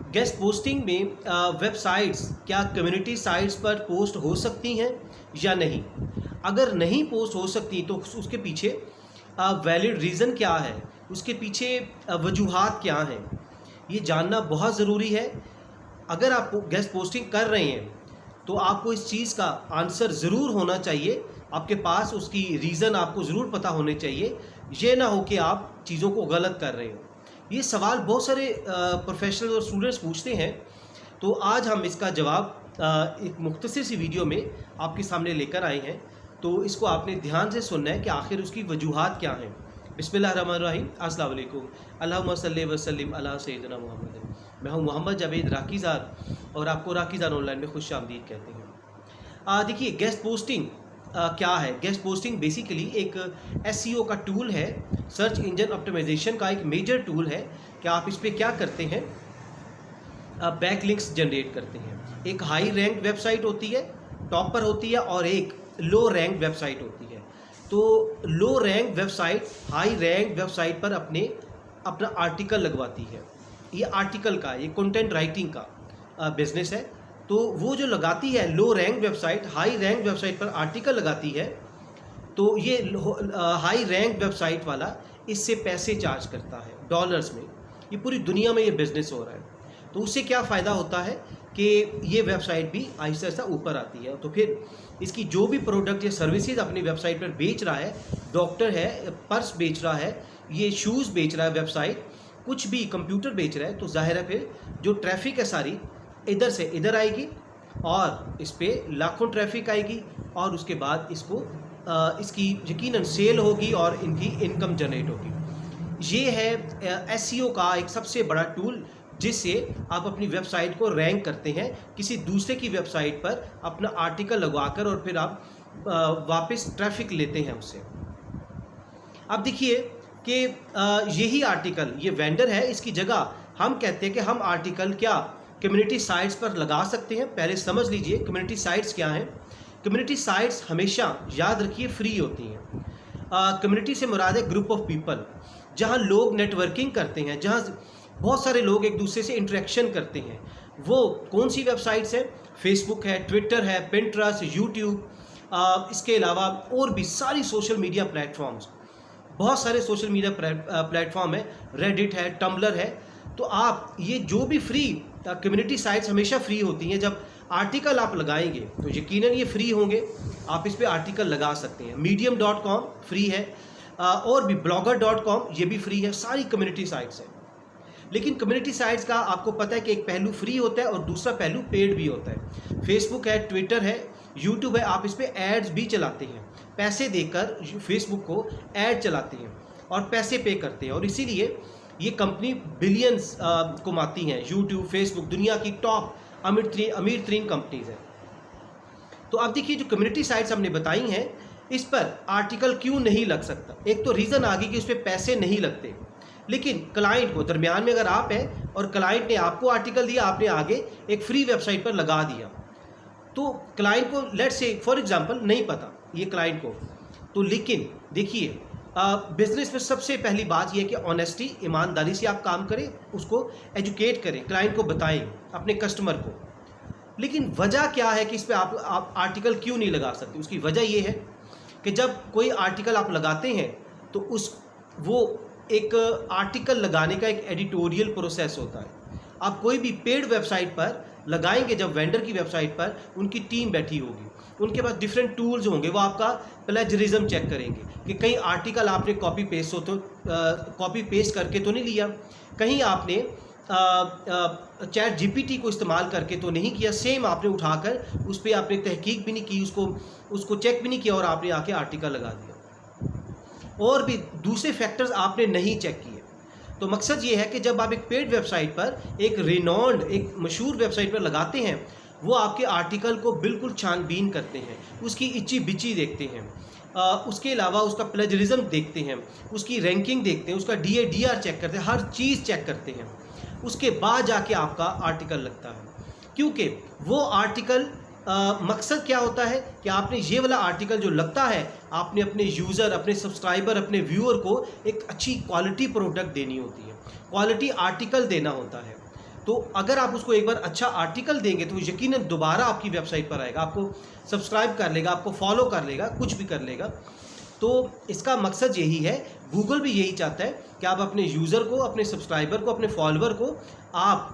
Guest posting में websites क्या community sites पर पोस्ट हो सकती हैं या नहीं? अगर नहीं पोस्ट हो सकती तो उसके पीछे वैलिड रीज़न क्या है, उसके पीछे वजूहात क्या हैं, ये जानना बहुत ज़रूरी है। अगर आप गेस्ट पोस्टिंग कर रहे हैं तो आपको इस चीज़ का आंसर ज़रूर होना चाहिए, आपके पास उसकी रीज़न आपको ज़रूर पता होने चाहिए। ये ना हो कि आप चीज़ों को गलत कर रहे हो। ये सवाल बहुत सारे प्रोफेशनल और स्टूडेंट्स पूछते हैं, तो आज हम इसका जवाब एक मुख्तसर सी वीडियो में आपके सामने लेकर आए हैं। तो इसको आपने ध्यान से सुनना है कि आखिर उसकी वजूहात क्या हैं। बिस्मिल्लाहिर्रहमानिर्रहीम, अस्सलाम वालेकुम, अल्लाहुम्मा सल्ली व सल्लिम अला सय्यिदना मुहम्मद। मैं हूं मोहम्मद जावेद राकीज़ार और आपको राकीज़ार ऑनलाइन में खुशामदीद कहते हैं। देखिए, गेस्ट पोस्टिंग क्या है? गेस्ट पोस्टिंग बेसिकली एक एसईओ का टूल है, सर्च इंजन ऑप्टिमाइजेशन का एक मेजर टूल है कि आप इस पर क्या करते हैं, बैकलिंक्स जनरेट करते हैं। एक हाई रैंक वेबसाइट होती है, टॉप पर होती है, और एक लो रैंक वेबसाइट होती है। तो लो rank website high rank website पर अपना आर्टिकल लगवाती है। ये आर्टिकल का, ये कंटेंट राइटिंग का बिजनेस है। तो वो जो लगाती है लो rank website high rank website पर आर्टिकल लगाती है, तो ये हाई रैंक वेबसाइट वाला इससे पैसे चार्ज करता है डॉलर्स में। ये पूरी दुनिया में ये बिज़नेस हो रहा है। तो उससे क्या फ़ायदा होता है कि ये वेबसाइट भी आहिस्ता आहिस्ता ऊपर आती है। तो फिर इसकी जो भी प्रोडक्ट या सर्विसेज अपनी वेबसाइट पर बेच रहा है, डॉक्टर है, पर्स बेच रहा है, ये शूज़ बेच रहा है, वेबसाइट कुछ भी कंप्यूटर बेच रहा है, तो जाहिर है फिर जो ट्रैफिक है सारी इधर से इधर आएगी और इस पर लाखों ट्रैफिक आएगी, और उसके बाद इसकी यकीनन सेल होगी और इनकी इनकम जनरेट होगी। ये है एसईओ का एक सबसे बड़ा टूल, जिससे आप अपनी वेबसाइट को रैंक करते हैं किसी दूसरे की वेबसाइट पर अपना आर्टिकल लगवाकर, और फिर आप वापस ट्रैफिक लेते हैं उससे। अब देखिए कि यही आर्टिकल, ये वेंडर है, इसकी जगह हम कहते हैं कि हम आर्टिकल क्या कम्युनिटी साइट्स पर लगा सकते हैं। पहले समझ लीजिए कम्युनिटी साइट्स क्या हैं। कम्युनिटी साइट्स हमेशा याद रखिए फ्री होती हैं। कम्युनिटी से मुराद है ग्रुप ऑफ पीपल, जहां लोग नेटवर्किंग करते हैं, जहां बहुत सारे लोग एक दूसरे से इंटरेक्शन करते हैं। वो कौन सी वेबसाइट्स हैं? फेसबुक है, ट्विटर है, पिंटरेस्ट, यूट्यूब, इसके अलावा और भी सारी सोशल मीडिया प्लेटफॉर्म्स, बहुत सारे सोशल मीडिया प्लेटफॉर्म है, रेडिट है, टम्बलर है। तो आप ये जो भी फ्री कम्युनिटी साइट्स हमेशा फ्री होती हैं। जब आर्टिकल आप लगाएंगे तो यकीनन ये फ्री होंगे, आप इस पे आर्टिकल लगा सकते हैं। medium.com फ्री है, और भी blogger.com ये भी फ्री है, सारी कम्युनिटी साइट्स हैं। लेकिन कम्युनिटी साइट्स का आपको पता है कि एक पहलू फ्री होता है और दूसरा पहलू पेड भी होता है। फेसबुक है, ट्विटर है, यूट्यूब है, आप इस पर एड्स भी चलाते हैं, पैसे देकर फेसबुक को एड चलाते हैं और पैसे पे करते हैं, और इसीलिए ये कंपनी बिलियंस कमाती हैं। यूट्यूब, फेसबुक दुनिया की टॉप अमीर तरीन कंपनीज हैं। तो अब देखिए, जो कम्युनिटी साइट्स हमने बताई हैं, इस पर आर्टिकल क्यों नहीं लग सकता? एक तो रीज़न आ गई कि उस पर पैसे नहीं लगते, लेकिन क्लाइंट को, दरमियान में अगर आप हैं और क्लाइंट ने आपको आर्टिकल दिया, आपने आगे एक फ्री वेबसाइट पर लगा दिया, तो क्लाइंट को लेट्स से फॉर एग्जांपल नहीं पता ये क्लाइंट को, तो लेकिन देखिए बिजनेस में सबसे पहली बात यह है कि ऑनेस्टी, ईमानदारी से आप काम करें, उसको एजुकेट करें, क्लाइंट को बताएं, अपने कस्टमर को। लेकिन वजह क्या है कि इस पर आप आर्टिकल क्यों नहीं लगा सकते? उसकी वजह यह है कि जब कोई आर्टिकल आप लगाते हैं तो वो एक आर्टिकल लगाने का एक एडिटोरियल प्रोसेस होता है। आप कोई भी पेड वेबसाइट पर लगाएंगे, जब वेंडर की वेबसाइट पर उनकी टीम बैठी होगी, उनके पास डिफरेंट टूल्स होंगे, वो आपका प्लेजरिज्म चेक करेंगे कि कहीं आर्टिकल आपने कॉपी पेस्ट करके तो नहीं लिया, कहीं आपने चैट जीपीटी को इस्तेमाल करके तो नहीं किया, सेम आपने उठाकर उस पर आपने तहकीक भी नहीं की, उसको चेक भी नहीं किया और आपने आके आर्टिकल लगा दिया, और भी दूसरे फैक्टर्स आपने नहीं चेक किए। तो मकसद ये है कि जब आप एक पेड वेबसाइट पर, एक रिनॉन्ड, एक मशहूर वेबसाइट पर लगाते हैं, वो आपके आर्टिकल को बिल्कुल छानबीन करते हैं, उसकी इच्ची बिची देखते हैं, उसके अलावा उसका प्लेजरिज्म देखते हैं, उसकी रैंकिंग देखते हैं, उसका DADR चेक करते हैं, हर चीज़ चेक करते हैं। उसके बाद जाके आपका आर्टिकल लगता है, क्योंकि वो आर्टिकल मकसद क्या होता है कि आपने ये वाला आर्टिकल जो लगता है, आपने अपने यूज़र, अपने सब्सक्राइबर, अपने व्यूअर को एक अच्छी क्वालिटी प्रोडक्ट देनी होती है, क्वालिटी आर्टिकल देना होता है। तो अगर आप उसको एक बार अच्छा आर्टिकल देंगे तो वो यकीनन दोबारा आपकी वेबसाइट पर आएगा, आपको सब्सक्राइब कर लेगा, आपको फॉलो कर लेगा, कुछ भी कर लेगा। तो इसका मकसद यही है, गूगल भी यही चाहता है कि आप अपने यूज़र को, अपने सब्सक्राइबर को, अपने फॉलोअर को आप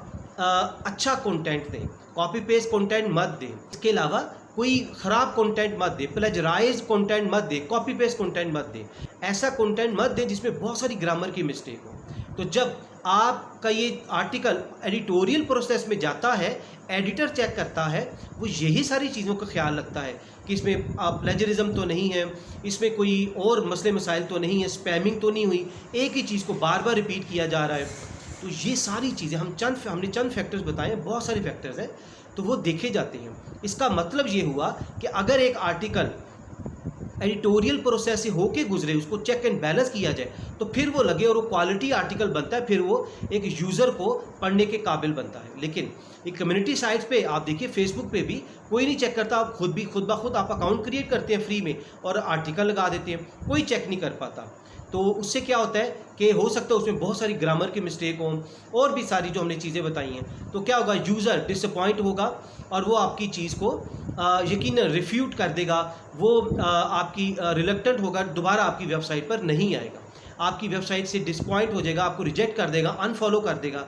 अच्छा कंटेंट दें, कॉपी पेस्ट कंटेंट मत दें। इसके अलावा कोई ख़राब कंटेंट मत दें, प्लेजराइज कंटेंट मत दें, कॉपी पेस्ट कंटेंट मत दें, ऐसा कंटेंट मत दें जिसमें बहुत सारी ग्रामर की मिस्टेक हो। तो जब आपका ये आर्टिकल एडिटोरियल प्रोसेस में जाता है, एडिटर चेक करता है, वो यही सारी चीज़ों का ख्याल रखता है कि इसमें प्लेजरिज्म तो नहीं है, इसमें कोई और मसले मसाइल तो नहीं है, स्पैमिंग तो नहीं हुई, एक ही चीज़ को बार बार रिपीट किया जा रहा है। तो ये सारी चीज़ें हमने चंद फैक्टर्स बताए हैं, बहुत सारे फैक्टर्स हैं, तो वो देखे जाते हैं। इसका मतलब ये हुआ कि अगर एक आर्टिकल एडिटोरियल प्रोसेस से होके गुजरे, उसको चेक एंड बैलेंस किया जाए, तो फिर वो लगे और वो क्वालिटी आर्टिकल बनता है, फिर वो एक यूज़र को पढ़ने के काबिल बनता है। लेकिन एक कम्युनिटी साइट्स पे आप देखिए, फेसबुक पे भी कोई नहीं चेक करता, आप खुद ब खुद आप अकाउंट क्रिएट करते हैं फ्री में और आर्टिकल लगा देते हैं, कोई चेक नहीं कर पाता। तो उससे क्या होता है कि हो सकता है उसमें बहुत सारी ग्रामर की मिस्टेक हों और भी सारी जो हमने चीज़ें बताई हैं। तो क्या होगा, यूज़र डिसअपॉइंट होगा और वो आपकी चीज़ को यकीनन रिफ्यूट कर देगा, वो आपकी रिलक्टेंट होगा, दोबारा आपकी वेबसाइट पर नहीं आएगा, आपकी वेबसाइट से डिसअपॉइंट हो जाएगा, आपको रिजेक्ट कर देगा, अनफॉलो कर देगा।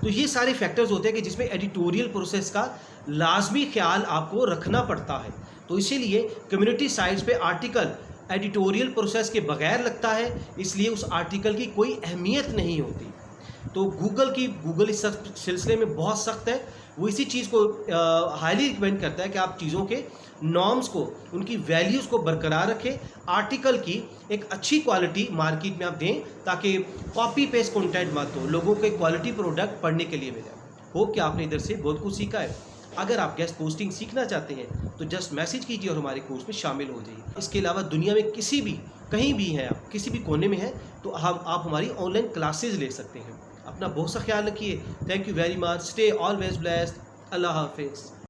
तो ये सारे फैक्टर्स होते हैं कि जिसमें एडिटोरियल प्रोसेस का लाजमी ख्याल आपको रखना पड़ता है। तो इसीलिए कम्युनिटी साइट्स पे आर्टिकल एडिटोरियल प्रोसेस के बगैर लगता है, इसलिए उस आर्टिकल की कोई अहमियत नहीं होती। तो गूगल इस सिलसिले में बहुत सख्त है, वो इसी चीज़ को हाईली रिकमेंड करता है कि आप चीज़ों के नॉर्म्स को, उनकी वैल्यूज़ को बरकरार रखें, आर्टिकल की एक अच्छी क्वालिटी मार्केट में आप दें ताकि कॉपी पेस्ट कंटेंट मत हो, लोगों के क्वालिटी प्रोडक्ट पढ़ने के लिए मिले। होप कि आपने इधर से बहुत कुछ सीखा है। अगर आप गेस्ट पोस्टिंग सीखना चाहते हैं तो जस्ट मैसेज कीजिए और हमारे कोर्स में शामिल हो जाइए। इसके अलावा दुनिया में किसी भी, कहीं भी हैं आप, किसी भी कोने में हैं, तो आप हमारी ऑनलाइन क्लासेस ले सकते हैं। अपना बहुत सा ख्याल रखिए। Thank you very much. Stay always blessed. अल्लाह हाफिज़।